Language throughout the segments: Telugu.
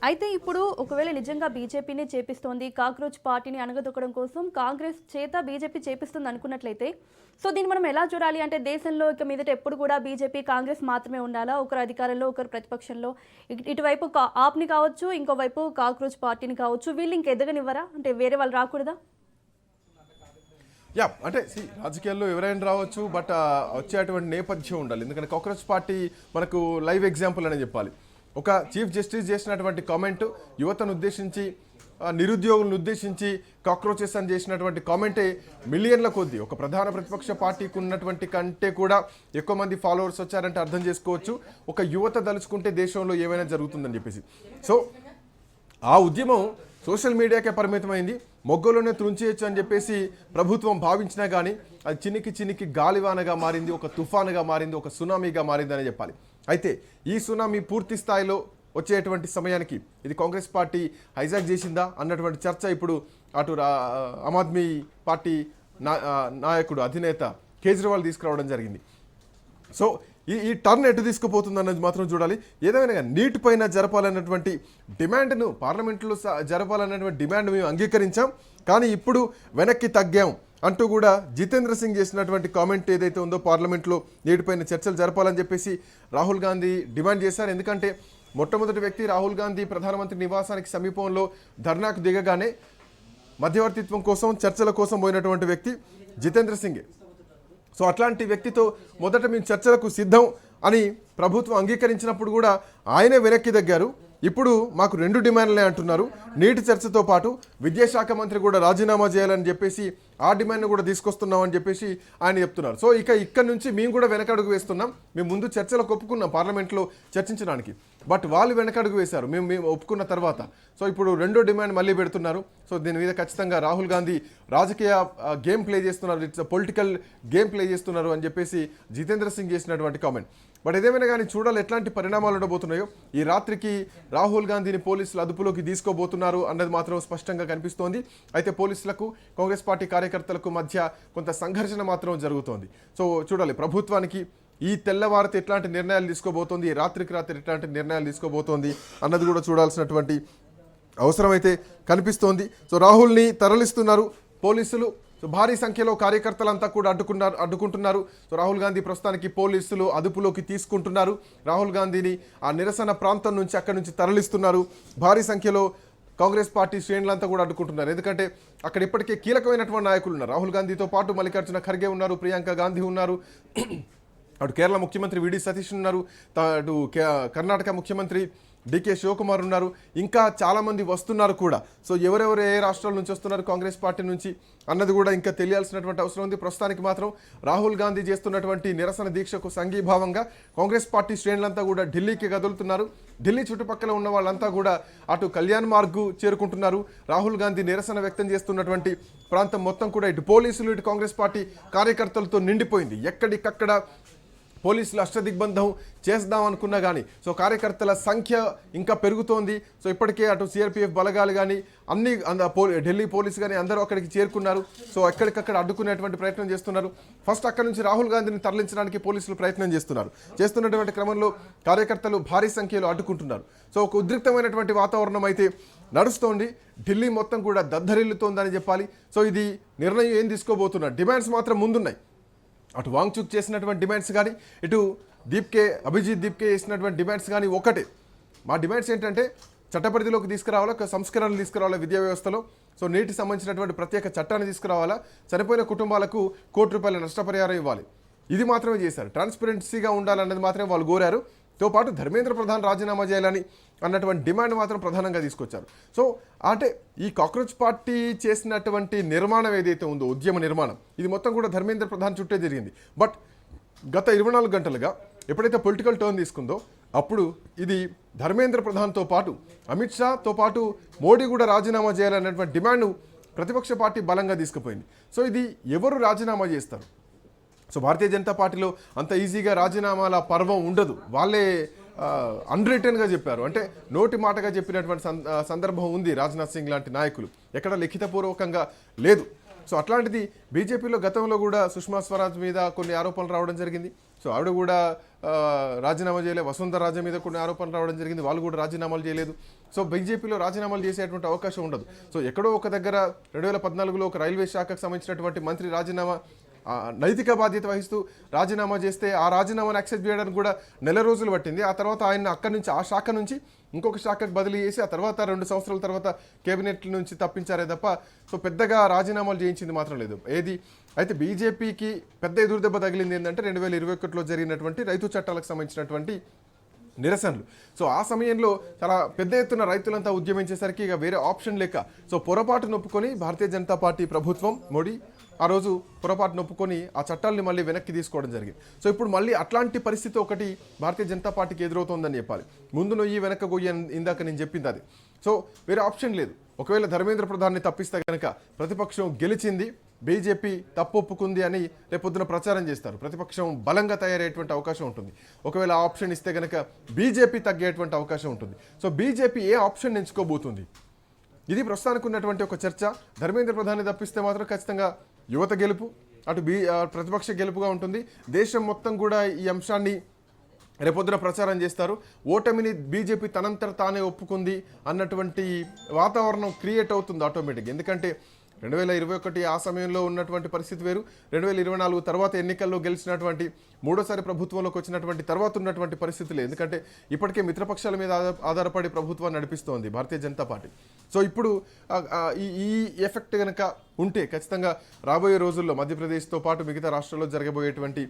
అయితే ఇప్పుడు ఒకవేళ నిజంగా బీజేపీనే చేపిస్తోంది, కాక్రోచ్ పార్టీని అణగదొక్కడం కోసం కాంగ్రెస్ చేత బీజేపీ చేపిస్తుంది అనుకున్నట్లయితే, సో దీన్ని మనం ఎలా చూడాలి అంటే దేశంలో ఇక మీదట ఎప్పుడు కూడా బీజేపీ, కాంగ్రెస్ మాత్రమే ఉండాలా? ఒకరు అధికారంలో, ఒకరు ప్రతిపక్షంలో. ఇటువైపు ఆప్‌ని కావచ్చు, ఇంకోవైపు కాక్రోచ్ పార్టీని కావచ్చు. వీళ్ళు ఇంక ఎదగనివ్వరా? అంటే వేరే వాళ్ళు రాకూడదా? అంటే రాజకీయాల్లో ఎవరైనా రావచ్చు, బట్ వచ్చేటువంటి నేపథ్యం ఉండాలి. ఎందుకంటే కాంగ్రెస్ పార్టీ మనకు లైవ్ ఎగ్జాంపుల్ అని చెప్పాలి. ఒక చీఫ్ జస్టిస్ చేసినటువంటి కామెంట్ యువతను ఉద్దేశించి, నిరుద్యోగులను ఉద్దేశించి కాక్రోచెస్ అని చేసినటువంటి కామెంటే మిలియన్ల కొద్దీ ఒక ప్రధాన ప్రతిపక్ష పార్టీకి ఉన్నటువంటి కంటే కూడా ఎక్కువ మంది ఫాలోవర్స్ వచ్చారంటే అర్థం చేసుకోవచ్చు ఒక యువత దలుచుకుంటే దేశంలో ఏమైనా జరుగుతుందని చెప్పేసి. సో ఆ ఉద్యమం సోషల్ మీడియాకే పరిమితమైంది. మొగ్గలోనే త్రుంచేయచ్చు అని చెప్పేసి ప్రభుత్వం భావించినా కానీ అది చినికి చినికి గాలివానగా మారింది, ఒక తుఫానుగా మారింది, ఒక సునామీగా మారింది అని చెప్పాలి. అయితే ఈ సునామీ పూర్తి స్థాయిలో వచ్చేటువంటి సమయానికి ఇది కాంగ్రెస్ పార్టీ హైజాక్ చేసిందా అన్నటువంటి చర్చ ఇప్పుడు అటు ఆమ్ ఆద్మీ పార్టీ నాయకుడు అధినేత కేజ్రీవాల్ తీసుకురావడం జరిగింది. సో ఈ టర్న్ ఎటు తీసుకుపోతుంది అన్నది మాత్రం చూడాలి. ఏదేమైనా నీట్ పైన జరపాలన్నటువంటి డిమాండ్ను పార్లమెంట్లో జరపాలన్నటువంటి డిమాండ్ మేము అంగీకరించాం, కానీ ఇప్పుడు వెనక్కి తగ్గాం అంటూ కూడా జితేంద్ర సింగ్ చేసినటువంటి కామెంట్ ఏదైతే ఉందో పార్లమెంట్లో నీటిపైన చర్చలు జరపాలని చెప్పేసి రాహుల్ గాంధీ డిమాండ్ చేశారు. ఎందుకంటే మొట్టమొదటి వ్యక్తి రాహుల్ గాంధీ ప్రధానమంత్రి నివాసానికి సమీపంలో ధర్నాకు దిగగానే మధ్యవర్తిత్వం కోసం, చర్చల కోసం పోయినటువంటి వ్యక్తి జితేంద్ర సింగే. సో అట్లాంటి వ్యక్తితో మొదట మేము చర్చలకు సిద్ధం అని ప్రభుత్వం అంగీకరించినప్పుడు కూడా ఆయనే వెనక్కి తగ్గారు. ఇప్పుడు మాకు 2 డిమాండ్లే అంటున్నారు. నీటి చర్చతో పాటు విద్యాశాఖ మంత్రి కూడా రాజీనామా చేయాలని చెప్పేసి ఆ డిమాండ్ను కూడా తీసుకొస్తున్నామని చెప్పేసి ఆయన చెప్తున్నారు. సో ఇక్కడ నుంచి మేము కూడా వెనకడుగు వేస్తున్నాం. మేము ముందు చర్చలకు ఒప్పుకున్నాం పార్లమెంట్లో చర్చించడానికి, బట్ వాళ్ళు వెనకడుగు వేశారు మేము ఒప్పుకున్న తర్వాత. సో ఇప్పుడు 2వ డిమాండ్ మళ్ళీ పెడుతున్నారు. సో దీని మీద ఖచ్చితంగా రాహుల్ గాంధీ రాజకీయ గేమ్ ప్లే చేస్తున్నారు, ఇట్స్ పొలిటికల్ గేమ్ ప్లే చేస్తున్నారు అని చెప్పేసి జితేంద్ర సింగ్ చేసినటువంటి కామెంట్. బట్ ఏదేమైనా కానీ చూడాలి ఎట్లాంటి పరిణామాలు ఉండబోతున్నాయో. ఈ రాత్రికి రాహుల్ గాంధీని పోలీసులు అదుపులోకి తీసుకోబోతున్నారు అన్నది మాత్రం స్పష్టంగా కనిపిస్తోంది. అయితే పోలీసులకు కాంగ్రెస్ పార్టీ కార్యకర్తలకు మధ్య కొంత సంఘర్షణ మాత్రం జరుగుతోంది. సో చూడాలి ప్రభుత్వానికి ఈ తెల్లవారితే ఎట్లాంటి నిర్ణయాలు తీసుకోబోతోంది, ఈ రాత్రికి రాత్రి ఎట్లాంటి నిర్ణయాలు తీసుకోబోతోంది అన్నది కూడా చూడాల్సినటువంటి అవసరమైతే కనిపిస్తోంది. సో రాహుల్ని తరలిస్తున్నారు పోలీసులు. సో భారీ సంఖ్యలో కార్యకర్తలంతా కూడా అడ్డుకుంటున్నారు. సో రాహుల్ గాంధీ ప్రస్తుతానికి పోలీసులు అదుపులోకి తీసుకుంటున్నారు. రాహుల్ గాంధీని ఆ నిరసన ప్రాంతం నుంచి అక్కడి నుంచి తరలిస్తున్నారు. భారీ సంఖ్యలో కాంగ్రెస్ పార్టీ శ్రేణులంతా కూడా అడ్డుకుంటున్నారు. ఎందుకంటే అక్కడ ఇప్పటికే కీలకమైనటువంటి నాయకులు ఉన్నారు. రాహుల్ గాంధీతో పాటు మల్లికార్జున ఖర్గే ఉన్నారు, ప్రియాంక గాంధీ ఉన్నారు, అటు కేరళ ముఖ్యమంత్రి విడి సతీష్ ఉన్నారు, అటు కర్ణాటక ముఖ్యమంత్రి డికే శివకుమార్ ఉన్నారు, ఇంకా చాలామంది వస్తున్నారు కూడా. సో ఎవరెవరు ఏ రాష్ట్రాల నుంచి వస్తున్నారు కాంగ్రెస్ పార్టీ నుంచి అన్నది కూడా ఇంకా తెలియాల్సినటువంటి అవసరం ఉంది. ప్రస్తుతానికి మాత్రం రాహుల్ గాంధీ చేస్తున్నటువంటి నిరసన దీక్షకు సంఘీభావంగా కాంగ్రెస్ పార్టీ శ్రేణులంతా కూడా ఢిల్లీకి కదులుతున్నారు. ఢిల్లీ చుట్టుపక్కల ఉన్న వాళ్ళంతా కూడా అటు కళ్యాణ్ మార్గు చేరుకుంటున్నారు. రాహుల్ గాంధీ నిరసన వ్యక్తం చేస్తున్నటువంటి ప్రాంతం మొత్తం కూడా ఇటు పోలీసులు, ఇటు కాంగ్రెస్ పార్టీ కార్యకర్తలతో నిండిపోయింది. ఎక్కడికక్కడ పోలీసులు అష్టదిగ్బంధం చేద్దాం అనుకున్నా కానీ సో కార్యకర్తల సంఖ్య ఇంకా పెరుగుతోంది. సో ఇప్పటికే అటు సిఆర్పిఎఫ్ బలగాలు కానీ అన్ని ఢిల్లీ పోలీసు కానీ అందరూ అక్కడికి చేరుకున్నారు. సో ఎక్కడికక్కడ అడ్డుకునేటువంటి ప్రయత్నం చేస్తున్నారు. ఫస్ట్ అక్కడ నుంచి రాహుల్ గాంధీని తరలించడానికి పోలీసులు ప్రయత్నం చేస్తున్నటువంటి క్రమంలో కార్యకర్తలు భారీ సంఖ్యలో అడ్డుకుంటున్నారు. సో ఒక ఉద్రిక్తమైనటువంటి వాతావరణం అయితే నడుస్తోంది. ఢిల్లీ మొత్తం కూడా దద్దరిల్లుతోందని చెప్పాలి. సో ఇది నిర్ణయం ఏం తీసుకోబోతున్నారు, డిమాండ్స్ మాత్రం ముందున్నాయి. అటు వాంగ్చుక్ చేసినటువంటి డిమాండ్స్ కానీ, ఇటు అభిజిత్ దీప్కే చేసినటువంటి డిమాండ్స్ కానీ ఒకటే. మా డిమాండ్స్ ఏంటంటే చట్టపరిధిలోకి తీసుకురావాలా, ఒక సంస్కరణలు తీసుకురావాలా విద్యా వ్యవస్థలో. సో నీటికి సంబంధించినటువంటి ప్రత్యేక చట్టాన్ని తీసుకురావాలా, చనిపోయిన కుటుంబాలకు ₹1,00,00,000 నష్టపరిహారం ఇవ్వాలి. ఇది మాత్రమే చేశారు. ట్రాన్స్పరెన్సీగా ఉండాలన్నది మాత్రమే వాళ్ళు కోరారు. తో పాటు ధర్మేంద్ర ప్రధాన్ రాజీనామా చేయాలని అన్నటువంటి డిమాండ్ మాత్రం ప్రధానంగా తీసుకొచ్చారు. సో అంటే ఈ కాక్రోచ్ పార్టీ చేసినటువంటి నిర్మాణం ఏదైతే ఉందో, ఉద్యమ నిర్మాణం, ఇది మొత్తం కూడా ధర్మేంద్ర ప్రధాన్ చుట్టే జరిగింది. బట్ గత 24 గంటలుగా ఎప్పుడైతే పొలిటికల్ టర్న్ తీసుకుందో అప్పుడు ఇది ధర్మేంద్ర ప్రధాన్తో పాటు అమిత్ షాతో పాటు మోడీ కూడా రాజీనామా చేయాలన్నటువంటి డిమాండ్ ప్రతిపక్ష పార్టీ బలంగా తీసుకుపోయింది. సో ఇది ఎవరు రాజీనామా చేస్తారు? సో భారతీయ జనతా పార్టీలో అంత ఈజీగా రాజీనామాల పర్వం ఉండదు. వాళ్ళే అన్రిటన్గా చెప్పారు, అంటే నోటి మాటగా చెప్పినటువంటి సందర్భం ఉంది రాజ్నాథ్ సింగ్ లాంటి నాయకులు, ఎక్కడ లిఖితపూర్వకంగా లేదు. సో అట్లాంటిది బీజేపీలో గతంలో కూడా సుష్మా స్వరాజ్ మీద కొన్ని ఆరోపణలు రావడం జరిగింది. సో ఆవిడ కూడా రాజీనామా చేయలేదు. వసుంధర రాజే మీద కొన్ని ఆరోపణలు రావడం జరిగింది, వాళ్ళు కూడా రాజీనామాలు చేయలేదు. సో బీజేపీలో రాజీనామాలు చేసేటువంటి అవకాశం ఉండదు. సో ఎక్కడో ఒక దగ్గర 2014లో ఒక రైల్వే శాఖకు సంబంధించినటువంటి మంత్రి రాజీనామా నైతిక బాధ్యత వహిస్తూ రాజీనామా చేస్తే ఆ రాజీనామాను యాక్సెప్ట్ చేయడానికి కూడా నెల రోజులు పట్టింది. ఆ తర్వాత ఆయన అక్కడి నుంచి ఆ శాఖ నుంచి ఇంకొక శాఖకు బదిలీ చేసి ఆ తర్వాత 2 సంవత్సరాల తర్వాత కేబినెట్ నుంచి తప్పించారే తప్ప సో పెద్దగా రాజీనామాలు చేయించింది మాత్రం లేదు ఏది. అయితే బీజేపీకి పెద్ద ఎదురుదెబ్బ తగిలింది ఏంటంటే 2021లో జరిగినటువంటి రైతు చట్టాలకు సంబంధించినటువంటి నిరసనలు. సో ఆ సమయంలో చాలా పెద్ద ఎత్తున రైతులంతా ఉద్యమించేసరికి ఇక వేరే ఆప్షన్ లేక సో పొరపాటు నొప్పుకొని భారతీయ జనతా పార్టీ ప్రభుత్వం మోడీ ఆ రోజు పొరపాటు నొప్పుకొని ఆ చట్టాలని మళ్ళీ వెనక్కి తీసుకోవడం జరిగింది. సో ఇప్పుడు మళ్ళీ అట్లాంటి పరిస్థితి ఒకటి భారతీయ జనతా పార్టీకి ఎదురవుతోందని చెప్పాలి. ముందు నొయ్యి వెనక గొయ్యి ఇందాక నేను చెప్పింది అది. సో వేరే ఆప్షన్ లేదు. ఒకవేళ ధర్మేంద్ర ప్రధాన్ని తప్పిస్తే కనుక ప్రతిపక్షం గెలిచింది, బీజేపీ తప్పు ఒప్పుకుంది అని రేపొద్దున ప్రచారం చేస్తారు. ప్రతిపక్షం బలంగా తయారయ్యేటువంటి అవకాశం ఉంటుంది. ఒకవేళ ఆ ఆప్షన్ ఇస్తే కనుక బీజేపీ తగ్గేటువంటి అవకాశం ఉంటుంది. సో బీజేపీ ఏ ఆప్షన్ ఎంచుకోబోతుంది, ఇది ప్రస్తుతానికి ఉన్నటువంటి ఒక చర్చ. ధర్మేంద్ర ప్రధాన్ని తప్పిస్తే మాత్రం ఖచ్చితంగా యువత గెలుపు, అటు ప్రతిపక్ష గెలుపుగా ఉంటుంది. దేశం మొత్తం కూడా ఈ అంశాన్ని రేపొద్దున ప్రచారం చేస్తారు. ఓటమిని బీజేపీ తనంతట తానే ఒప్పుకుంది అన్నటువంటి వాతావరణం క్రియేట్ అవుతుంది ఆటోమేటిక్గా. ఎందుకంటే 2021 ఆ సమయంలో ఉన్నటువంటి పరిస్థితి వేరు, 2024 తర్వాత ఎన్నికల్లో గెలిచినటువంటి మూడోసారి ప్రభుత్వంలోకి వచ్చినటువంటి తర్వాత ఉన్నటువంటి పరిస్థితులు. ఎందుకంటే ఇప్పటికే మిత్రపక్షాల మీద ఆధారపడి ప్రభుత్వాన్ని నడిపిస్తోంది భారతీయ జనతా పార్టీ. సో ఇప్పుడు ఈ ఎఫెక్ట్ కనుక ఉంటే ఖచ్చితంగా రాబోయే రోజుల్లో మధ్యప్రదేశ్తో పాటు మిగతా రాష్ట్రాల్లో జరగబోయేటువంటి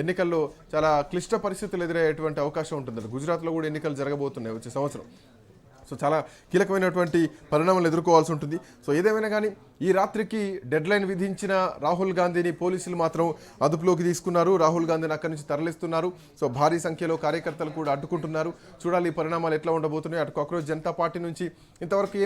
ఎన్నికల్లో చాలా క్లిష్ట పరిస్థితులు ఎదురయ్యేటువంటి అవకాశం ఉంటుంది. గుజరాత్లో కూడా ఎన్నికలు జరగబోతున్నాయి వచ్చే సంవత్సరం. సో చాలా కీలకమైనటువంటి పరిణామాలు ఎదుర్కోవాల్సి ఉంటుంది. సో ఏదేమైనా కానీ ఈ రాత్రికి డెడ్ లైన్ విధించిన రాహుల్ గాంధీని పోలీసులు మాత్రం అదుపులోకి తీసుకున్నారు. రాహుల్ గాంధీని అక్కడి నుంచి తరలిస్తున్నారు. సో భారీ సంఖ్యలో కార్యకర్తలు కూడా అడ్డుకుంటున్నారు. చూడాలి ఈ పరిణామాలు ఎట్లా ఉండబోతున్నాయి. అటు కాక్రోచ్ జనతా పార్టీ నుంచి ఇంతవరకు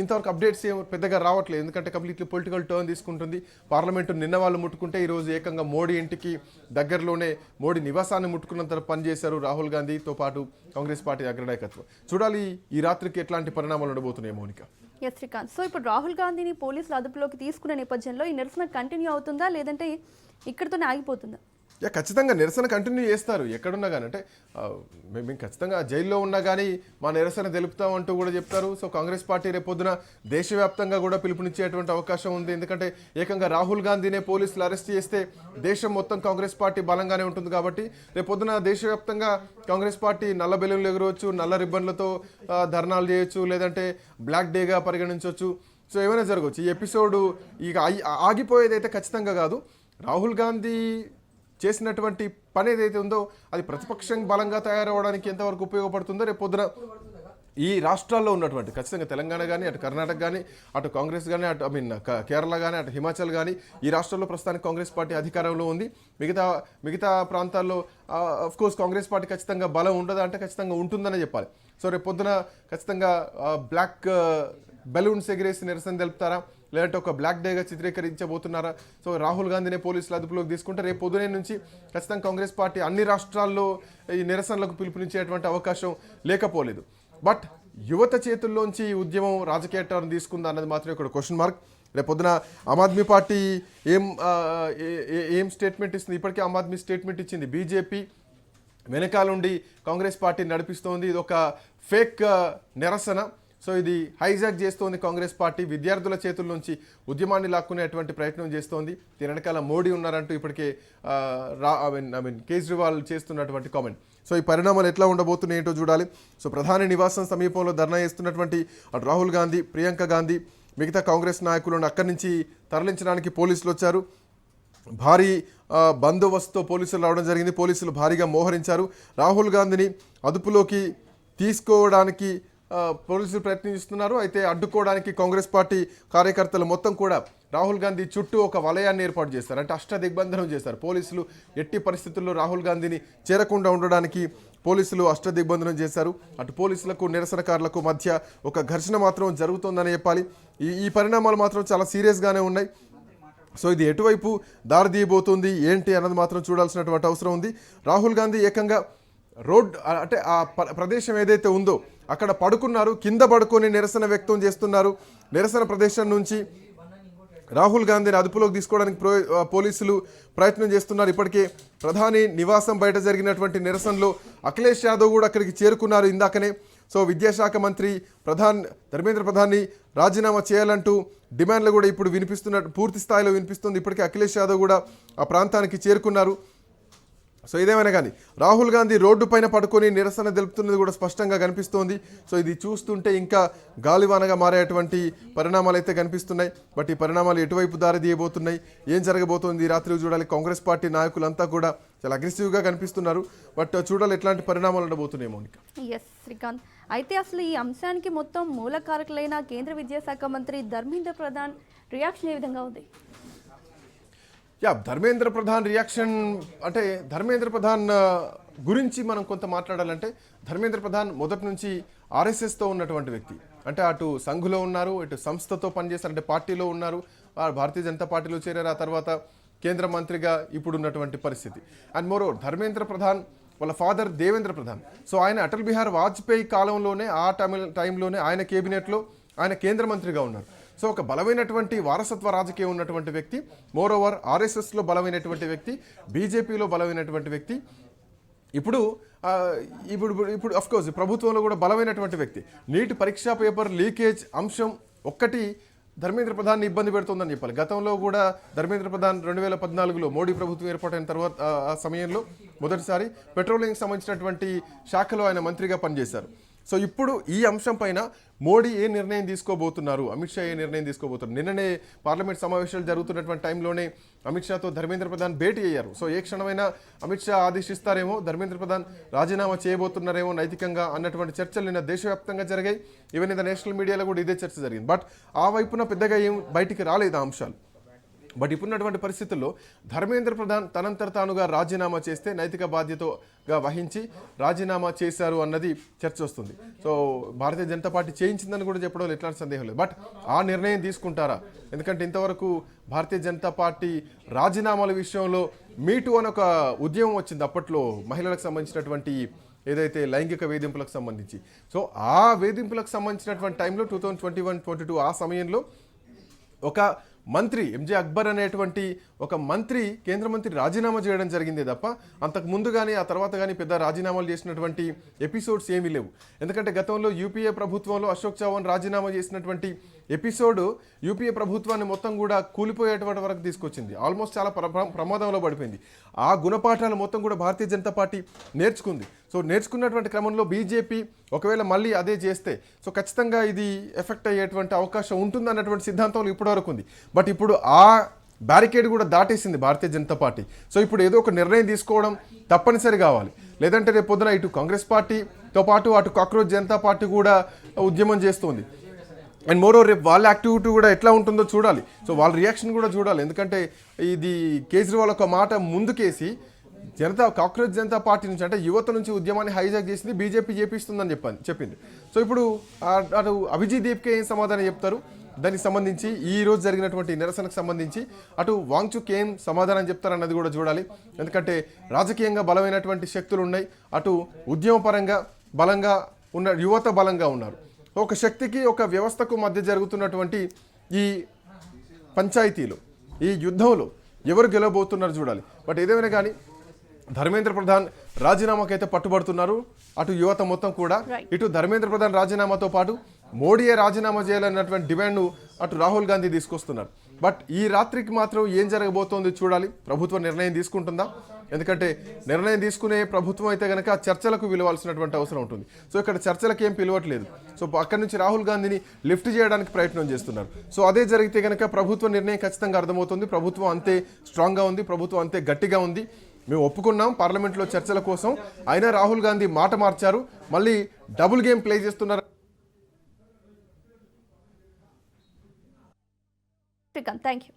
ఇంతవరకు అప్డేట్స్ ఏం పెద్దగా రావట్లేదు. ఎందుకంటే కంప్లీట్లీ పొలిటికల్ టర్న్ తీసుకుంటుంది. పార్లమెంటు నిన్న వాళ్ళు ముట్టుకుంటే ఈరోజు ఏకంగా మోడీ ఇంటికి దగ్గరలోనే మోడీ నివాసాన్ని ముట్టుకున్నంత పనిచేశారు రాహుల్ గాంధీతో పాటు కాంగ్రెస్ పార్టీ అగ్రనాయకత్వం. చూడాలి ఈ రాత్రికి ఎట్లాంటి పరిణామాలు ఉండబోతున్నాయి మౌనిక. ఎస్ శ్రీకాంత్, సో ఇప్పుడు రాహుల్ గాంధీని పోలీసులు అదుపులోకి తీసుకునే నేపథ్యంలో ఈ నిరసన కంటిన్యూ అవుతుందా లేదంటే ఇక్కడితోనే ఆగిపోతుందా? ఖచ్చితంగా నిరసన కంటిన్యూ చేస్తారు ఎక్కడున్నా కానీ. అంటే మేము ఖచ్చితంగా జైల్లో ఉన్నా కానీ మా నిరసన తెలుపుతాం అంటూ కూడా చెప్తారు. సో కాంగ్రెస్ పార్టీ రేపొద్దున దేశవ్యాప్తంగా కూడా పిలుపునిచ్చేటువంటి అవకాశం ఉంది. ఎందుకంటే ఏకంగా రాహుల్ గాంధీనే పోలీసులు అరెస్ట్ చేస్తే దేశం మొత్తం కాంగ్రెస్ పార్టీ బలంగానే ఉంటుంది. కాబట్టి రేపొద్దున దేశవ్యాప్తంగా కాంగ్రెస్ పార్టీ నల్ల బెలూన్లు ఎగరవచ్చు, నల్ల రిబ్బన్లతో ధర్నాలు చేయొచ్చు, లేదంటే బ్లాక్ డేగా పరిగణించవచ్చు. సో ఏమైనా జరగవచ్చు. ఈ ఎపిసోడ్ ఇక ఆగిపోయేదైతే ఖచ్చితంగా కాదు. రాహుల్ గాంధీ చేసినటువంటి పని ఏదైతే ఉందో అది ప్రతిపక్షం బలంగా తయారవడానికి ఎంతవరకు ఉపయోగపడుతుందో రేపు పొద్దున ఈ రాష్ట్రాల్లో ఉన్నటువంటి ఖచ్చితంగా తెలంగాణ కానీ, అటు కర్ణాటక కానీ, అటు కాంగ్రెస్ కానీ, అటు కేరళ కానీ, అటు హిమాచల్ కానీ, ఈ రాష్ట్రాల్లో ప్రస్తుతానికి కాంగ్రెస్ పార్టీ అధికారంలో ఉంది. మిగతా ప్రాంతాల్లో కోర్స్ కాంగ్రెస్ పార్టీ ఖచ్చితంగా బలం ఉండదా అంటే ఖచ్చితంగా ఉంటుందనే చెప్పాలి. సో రేపు పొద్దున ఖచ్చితంగా బ్లాక్ బెలూన్స్ ఎగిరేసి నిరసన తెలుపుతారా, లేదంటే ఒక బ్లాక్ డేగా చిత్రీకరించబోతున్నారా? సో రాహుల్ గాంధీనే పోలీసులు అదుపులోకి తీసుకుంటే రేపు పొద్దునే నుంచి ఖచ్చితంగా కాంగ్రెస్ పార్టీ అన్ని రాష్ట్రాల్లో ఈ నిరసనలకు పిలుపునిచ్చేటువంటి అవకాశం లేకపోలేదు. బట్ యువత చేతుల్లోంచి ఈ ఉద్యమం రాజకీయ టర్న్ తీసుకుందా అన్నది మాత్రమే ఇక్కడ క్వశ్చన్ మార్క్. రేపు పొద్దున ఆమ్ ఆద్మీ పార్టీ ఏం స్టేట్మెంట్ ఇస్తుంది? ఇప్పటికే ఆమ్ ఆద్మీ స్టేట్మెంట్ ఇచ్చింది, బీజేపీ వెనకాలండి కాంగ్రెస్ పార్టీ నడిపిస్తోంది, ఇది ఒక ఫేక్ నిరసన. సో ఇది హైజాక్ చేస్తోంది కాంగ్రెస్ పార్టీ, విద్యార్థుల చేతుల నుంచి ఉద్యమాన్ని లాక్కునేటువంటి ప్రయత్నం చేస్తోంది. దీని వెనకాల మోడీ ఉన్నారంటూ ఇప్పటికే కేజ్రీవాల్ చేస్తున్నటువంటి కామెంట్. సో ఈ పరిణామాలు ఎట్లా ఉండబోతున్నాయి ఏంటో చూడాలి. సో ప్రధాని నివాసం సమీపంలో ధర్నా చేస్తున్నటువంటి అటు రాహుల్ గాంధీ, ప్రియాంక గాంధీ, మిగతా కాంగ్రెస్ నాయకులను అక్కడి నుంచి తరలించడానికి పోలీసులు వచ్చారు. భారీ బందోబస్తుతో పోలీసులు రావడం జరిగింది. పోలీసులు భారీగా మోహరించారు. రాహుల్ గాంధీని అదుపులోకి తీసుకోవడానికి పోలీసులు ప్రయత్నిస్తున్నారు. అయితే అడ్డుకోవడానికి కాంగ్రెస్ పార్టీ కార్యకర్తలు మొత్తం కూడా రాహుల్ గాంధీ చుట్టూ ఒక వలయాన్ని ఏర్పాటు చేస్తారు. అంటే అష్టదిగ్బంధనం చేస్తారు. పోలీసులు ఎట్టి పరిస్థితుల్లో రాహుల్ గాంధీని చేరకుండా ఉండడానికి పోలీసులు అష్టదిగ్బంధనం చేశారు. అటు పోలీసులకు నిరసనకారులకు మధ్య ఒక ఘర్షణ మాత్రం జరుగుతోందని చెప్పాలి. ఈ పరిణామాలు మాత్రం చాలా సీరియస్గానే ఉన్నాయి. సో ఇది ఎటువైపు దారితీయబోతుంది ఏంటి అన్నది మాత్రం చూడాల్సినటువంటి అవసరం ఉంది. రాహుల్ గాంధీ ఏకంగా రోడ్ అంటే ఆ ప్రదేశం ఏదైతే ఉందో అక్కడ పడుకున్నారు, కింద పడుకొని నిరసన వ్యక్తం చేస్తున్నారు. నిరసన ప్రదేశం నుంచి రాహుల్ గాంధీని అదుపులోకి తీసుకోవడానికి పోలీసులు ప్రయత్నం చేస్తున్నారు. ఇప్పటికే ప్రధాని నివాసం బయట జరిగినటువంటి నిరసనలో అఖిలేష్ యాదవ్ కూడా అక్కడికి చేరుకున్నారు ఇందాకనే. సో విద్యాశాఖ మంత్రి ధర్మేంద్ర ప్రధాన్ని రాజీనామా చేయాలంటూ డిమాండ్లు కూడా ఇప్పుడు పూర్తి స్థాయిలో వినిపిస్తుంది. ఇప్పటికే అఖిలేష్ యాదవ్ కూడా ఆ ప్రాంతానికి చేరుకున్నారు. సో ఇదేమైనా కానీ రాహుల్ గాంధీ రోడ్డు పైన పడుకొని నిరసన తెలుపుతున్నది కూడా స్పష్టంగా కనిపిస్తోంది. సో ఇది చూస్తుంటే ఇంకా గాలివానగా మారేటువంటి పరిణామాలు అయితే కనిపిస్తున్నాయి. బట్ ఈ పరిణామాలు ఎటువైపు దారి తీయబోతున్నాయి, ఏం జరగబోతోంది ఈ రాత్రి చూడాలి. కాంగ్రెస్ పార్టీ నాయకులంతా కూడా చాలా అగ్రెసివ్గా కనిపిస్తున్నారు. బట్ చూడాలి ఎట్లాంటి పరిణామాలు ఉండబోతున్నాయి మౌనిక. ఎస్ శ్రీకాంత్, అయితే అసలు ఈ అంశానికి మొత్తం మూలకారకులైన కేంద్ర విద్యాశాఖ మంత్రి ధర్మేంద్ర ప్రధాన్ రియాక్షన్ ఏ విధంగా ఉంది? ధర్మేంద్ర ప్రధాన్ రియాక్షన్ అంటే ధర్మేంద్ర ప్రధాన్ గురించి మనం కొంత మాట్లాడాలంటే ధర్మేంద్ర ప్రధాన్ మొదటి నుంచి ఆర్ఎస్ఎస్తో ఉన్నటువంటి వ్యక్తి. అంటే అటు సంఘులో ఉన్నారు, ఇటు సంస్థతో పనిచేస్తారు, అంటే పార్టీలో ఉన్నారు, భారతీయ జనతా పార్టీలో చేరారు, ఆ తర్వాత కేంద్ర మంత్రిగా ఇప్పుడు ఉన్నటువంటి పరిస్థితి. అండ్ మోరోవర్ ధర్మేంద్ర ప్రధాన్ వాళ్ళ ఫాదర్ దేవేంద్ర ప్రధాన్. సో ఆయన అటల్ బిహారీ వాజ్పేయి కాలంలోనే ఆ టైంలోనే ఆయన కేబినెట్లో ఆయన కేంద్ర మంత్రిగా ఉన్నారు. సో ఒక బలమైనటువంటి వారసత్వ రాజకీయం ఉన్నటువంటి వ్యక్తి, మోరోవర్ ఆర్ఎస్ఎస్లో బలమైనటువంటి వ్యక్తి, బీజేపీలో బలమైనటువంటి వ్యక్తి, ఇప్పుడు ఇప్పుడు అఫ్కోర్స్ ప్రభుత్వంలో కూడా బలమైనటువంటి వ్యక్తి. నీట్ పరీక్షా పేపర్ లీకేజ్ అంశం ఒక్కటి ధర్మేంద్ర ప్రధాన్ని ఇబ్బంది పెడుతుందని చెప్పాలి. గతంలో కూడా ధర్మేంద్ర ప్రధాన్ 2014లో మోడీ ప్రభుత్వం ఏర్పాటైన తర్వాత ఆ సమయంలో మొదటిసారి పెట్రోలింగ్కి సంబంధించినటువంటి శాఖలో ఆయన మంత్రిగా పనిచేశారు. సో ఇప్పుడు ఈ అంశం పైన మోడీ ఏ నిర్ణయం తీసుకోబోతున్నారు, అమిత్ షా ఏ నిర్ణయం తీసుకోబోతున్నారు. నిన్ననే పార్లమెంట్ సమావేశాలు జరుగుతున్నటువంటి టైంలోనే అమిత్ షాతో ధర్మేంద్ర ప్రధాన్ భేటీ అయ్యారు. సో ఏ క్షణమైనా అమిత్ షా ఆదేశిస్తారేమో, ధర్మేంద్ర ప్రధాన్ రాజీనామా చేయబోతున్నారేమో నైతికంగా అన్నటువంటి చర్చలు నిన్న దేశవ్యాప్తంగా జరిగాయి. ఈవెన్ ఇన్ ద నేషనల్ మీడియాలో కూడా ఇదే చర్చ జరిగింది. బట్ ఆ వైపున పెద్దగా ఏం బయటికి రాలేదు ఆ అంశాలు. బట్ ఇప్పుడున్నటువంటి పరిస్థితుల్లో ధర్మేంద్ర ప్రధాన్ తనంతట తానుగా రాజీనామా చేస్తే నైతిక బాధ్యతగా వహించి రాజీనామా చేశారు అన్నది చర్చ వస్తుంది. సో భారతీయ జనతా పార్టీ చేయించిందని కూడా చెప్పడంలో ఎట్లాంటి సందేహం లేదు. బట్ ఆ నిర్ణయం తీసుకుంటారా? ఎందుకంటే ఇంతవరకు భారతీయ జనతా పార్టీ రాజీనామాల విషయంలో మీటూ అని ఒక ఉద్యమం వచ్చింది అప్పట్లో, మహిళలకు సంబంధించినటువంటి ఏదైతే లైంగిక వేధింపులకు సంబంధించి. సో ఆ వేధింపులకు సంబంధించినటువంటి టైంలో 2021-22 ఆ సమయంలో ఒక మంత్రి ఎంజే అక్బర్ అనేటువంటి ఒక మంత్రి, కేంద్ర మంత్రి రాజీనామా చేయడం జరిగిందే తప్ప అంతకు ముందు కానీ ఆ తర్వాత కానీ పెద్ద రాజీనామాలు చేసినటువంటి ఎపిసోడ్స్ ఏమీ లేవు. ఎందుకంటే గతంలో యూపీఏ ప్రభుత్వంలో అశోక్ చౌహాన్ రాజీనామా చేసినటువంటి ఎపిసోడ్ యూపీఏ ప్రభుత్వాన్ని మొత్తం కూడా కూలిపోయేటువంటి వరకు తీసుకొచ్చింది. ఆల్మోస్ట్ చాలా ప్రమాదంలో పడిపోయింది. ఆ గుణపాఠాలు మొత్తం కూడా భారతీయ జనతా పార్టీ నేర్చుకుంది. సో నేర్చుకున్నటువంటి క్రమంలో బీజేపీ ఒకవేళ మళ్ళీ అదే చేస్తే సో ఖచ్చితంగా ఇది ఎఫెక్ట్ అయ్యేటువంటి అవకాశం ఉంటుంది అన్నటువంటి సిద్ధాంతంలో ఇప్పటివరకు ఉంది. బట్ ఇప్పుడు ఆ బ్యారికేడ్ కూడా దాటేసింది భారతీయ జనతా పార్టీ. సో ఇప్పుడు ఏదో ఒక నిర్ణయం తీసుకోవడం తప్పనిసరి కావాలి. లేదంటే రేపు పొద్దున ఇటు కాంగ్రెస్ పార్టీతో పాటు అటు కాక్రోచ్ జనతా పార్టీ కూడా ఉద్యమం చేస్తుంది. అండ్ మోరోవర్ రేపు వాళ్ళ యాక్టివిటీ కూడా ఎట్లా ఉంటుందో చూడాలి. సో వాళ్ళ రియాక్షన్ కూడా చూడాలి. ఎందుకంటే ఇది కేజ్రీవాల్ ఒక మాట ముందుకేసి కాక్రోచ్ జనతా పార్టీ నుంచి అంటే యువత నుంచి ఉద్యమాన్ని హైజాక్ చేసింది బీజేపీ చేపిస్తుందని చెప్పింది. సో ఇప్పుడు అటు అభిజిత్ దీప్కే ఏం సమాధానం చెప్తారు దానికి సంబంధించి, ఈ రోజు జరిగినటువంటి నిరసనకు సంబంధించి అటు వాంగ్చుక్ ఏం సమాధానం చెప్తారన్నది కూడా చూడాలి. ఎందుకంటే రాజకీయంగా బలమైనటువంటి శక్తులు ఉన్నాయి, అటు ఉద్యమపరంగా బలంగా ఉన్న యువత బలంగా ఉన్నారు. ఒక శక్తికి ఒక వ్యవస్థకు మధ్య జరుగుతున్నటువంటి ఈ పంచాయతీలో, ఈ యుద్ధంలో ఎవరు గెలవబోతున్నారు చూడాలి. బట్ ఏదేమైనా కానీ ధర్మేంద్ర ప్రధాన్ రాజీనామాకైతే పట్టుబడుతున్నారు అటు యువత మొత్తం కూడా. ఇటు ధర్మేంద్ర ప్రధాన్ రాజీనామాతో పాటు మోడీయే రాజీనామా చేయాలన్నటువంటి డిమాండ్ను అటు రాహుల్ గాంధీ తీసుకొస్తున్నారు. బట్ ఈ రాత్రికి మాత్రం ఏం జరగబోతోంది చూడాలి. ప్రభుత్వం నిర్ణయం తీసుకుంటుందా? ఎందుకంటే నిర్ణయం తీసుకునే ప్రభుత్వం అయితే కనుక చర్చలకు పిలవాల్సినటువంటి అవసరం ఉంటుంది. సో ఇక్కడ చర్చలకు ఏం పిలవట్లేదు. సో అక్కడి నుంచి రాహుల్ గాంధీని లిఫ్ట్ చేయడానికి ప్రయత్నం చేస్తున్నారు. సో అదే జరిగితే కనుక ప్రభుత్వ నిర్ణయం ఖచ్చితంగా అర్థమవుతుంది. ప్రభుత్వం అంతే స్ట్రాంగ్గా ఉంది, ప్రభుత్వం అంతే గట్టిగా ఉంది. మేము ఒప్పుకున్నాం పార్లమెంట్లో చర్చల కోసం, అయినా రాహుల్ గాంధీ మాట మార్చారు, మళ్ళీ డబుల్ గేమ్ ప్లే చేస్తున్నారు. Thank you.